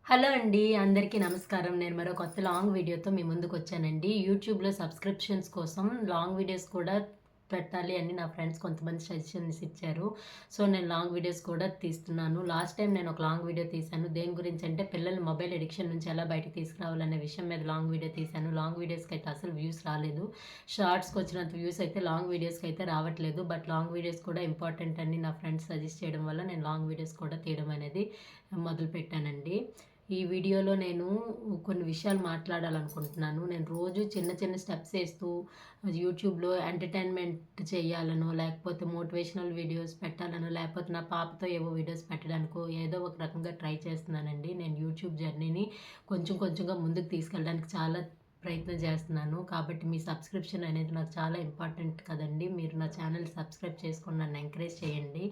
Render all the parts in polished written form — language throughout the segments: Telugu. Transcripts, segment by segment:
హలో అండి. అందరికీ నమస్కారం. నేను మరో కొత్త లాంగ్ వీడియోతో మీ ముందుకొచ్చానండి. యూట్యూబ్‌లో సబ్స్క్రిప్షన్స్ కోసం లాంగ్ వీడియోస్ కూడా పెట్టాలి అని నా ఫ్రెండ్స్ కొంతమంది సజెషన్స్ ఇచ్చారు. సో, నేను లాంగ్ వీడియోస్ కూడా తీస్తున్నాను. లాస్ట్ టైం నేను ఒక లాంగ్ వీడియో తీశాను. దేని గురించంటే పిల్లలు మొబైల్ అడిక్షన్ నుంచి ఎలా బయటికి తీసుకురావాలనే విషయం మీద లాంగ్ వీడియో తీశాను. లాంగ్ వీడియోస్‌కైతే అసలు వ్యూస్ రాలేదు. షార్ట్స్‌కొచ్చినంత వ్యూస్ అయితే లాంగ్ వీడియోస్‌కైతే రావట్లేదు. బట్ లాంగ్ వీడియోస్ కూడా ఇంపార్టెంట్ అని నా ఫ్రెండ్స్ సజెస్ట్ చేయడం వల్ల నేను లాంగ్ వీడియోస్ కూడా తీయడం అనేది మొదలుపెట్టానండి. ఈ వీడియోలో నేను కొన్ని విషయాలు మాట్లాడాలనుకుంటున్నాను. నేను రోజు చిన్న చిన్న స్టెప్స్ ఏస్తూ యూట్యూబ్‌లో ఎంటర్‌టైన్‌మెంట్ చేయాలనో, లేకపోతే మోటివేషనల్ వీడియోస్ పెట్టాలనో, లేకపోతే నా పాపతో ఏవో వీడియోస్ పెట్టడానికో ఏదో ఒక రకంగా ట్రై చేస్తున్నానండి. నేను యూట్యూబ్ జర్నీని కొంచెం కొంచెంగా ముందుకు తీసుకెళ్ళడానికి చాలా ప్రయత్నం చేస్తున్నాను. కాబట్టి మీ సబ్స్క్రిప్షన్ అనేది నాకు చాలా ఇంపార్టెంట్ కదండీ! మీరు నా ఛానల్ సబ్స్క్రైబ్ చేసుకొని నన్ను ఎంకరేజ్ చేయండి.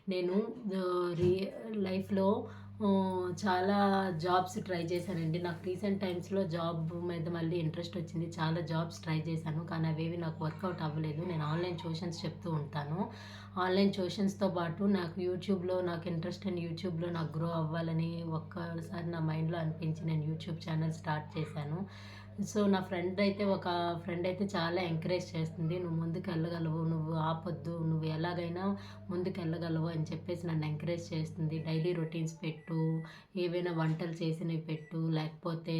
నేను ఆహ్, రి లైఫ్‌లో చాలా జాబ్స్ ట్రై చేశానండి. నాకు రీసెంట్ టైమ్స్‌లో జాబ్ మీద మళ్ళీ ఇంట్రెస్ట్ వచ్చింది. చాలా జాబ్స్ ట్రై చేశాను. కానీ అవేవి నాకు వర్కౌట్ అవ్వలేదు. నేను ఆన్‌లైన్ ట్యూషన్స్ చెప్తూ ఉంటాను. ఆన్‌లైన్ ట్యూషన్స్‌తో పాటు నాకు యూట్యూబ్‌లో నాకు ఇంట్రెస్ట్ ఇన్ యూట్యూబ్‌లో నాకు గ్రో అవ్వాలని ఒక్కసారి నా మైండ్‌లో అనిపించి నేను యూట్యూబ్ ఛానల్ స్టార్ట్ చేశాను. సో, నా ఫ్రెండ్ అయితే చాలా ఎంకరేజ్ చేస్తుంది. "నువ్వు ముందుకెళ్ళగలవు. నువ్వు ఆపొద్దు. నువ్వు ఎలాగైనా ముందుకెళ్ళగలవు" అని చెప్పేసి నన్ను ఎంకరేజ్ చేస్తుంది. డైలీ రొటీన్స్ పెట్టు, ఏవైనా వంటలు చేసినవి పెట్టు, లేకపోతే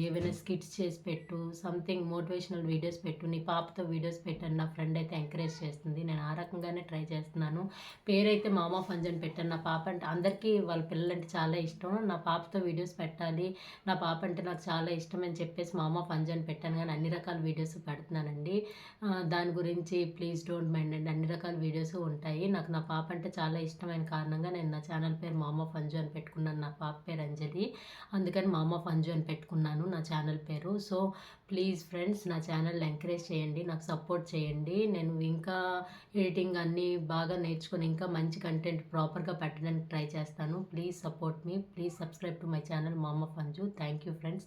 ఏవైనా స్కిట్స్ చేసి పెట్టు, సంథింగ్ మోటివేషనల్ వీడియోస్ పెట్టు, నీ పాపతో వీడియోస్ పెట్టు అని నా ఫ్రెండ్ అయితే ఎంకరేజ్ చేస్తుంది. నేను ఆ రకంగానే ట్రై చేస్తున్నాను. పేరైతే మామ ఫంజ్ అని పెట్టాను. నా పాప అంటే అందరికీ వాళ్ళ పిల్లలంటే చాలా ఇష్టం. నా పాపతో వీడియోస్ పెట్టాలి, నా పాప అంటే నాకు చాలా ఇష్టం అని చెప్పేసి మామ ఫంజ్ అని పెట్టాను. కానీ అన్ని రకాల వీడియోస్ పెడుతున్నానండి. దాని గురించి ప్లీజ్ డోంట్ మైండ్ అండి. అన్ని రకాల వీడియోస్ ఉంటాయి. నాకు నా పాప అంటే చాలా ఇష్టమైన కారణంగా నేను నా ఛానల్ పేరు మామ ఫంజు అని పెట్టుకున్నాను. నా పాప పేరు అంజలి. అందుకని మామ ఫంజు అని పెట్టుకున్నాను నా ఛానల్ పేరు. సో, ప్లీజ్ ఫ్రెండ్స్ నా ఛానల్‌ని ఎంకరేజ్ చేయండి. నాకు సపోర్ట్ చేయండి. నేను ఇంకా ఎడిటింగ్ అన్నీ బాగా నేర్చుకొని ఇంకా మంచి కంటెంట్ ప్రాపర్‌గా పెట్టడానికి ట్రై చేస్తాను. Please support me. Please subscribe to my channel మామ ఫంజు. Thank you friends.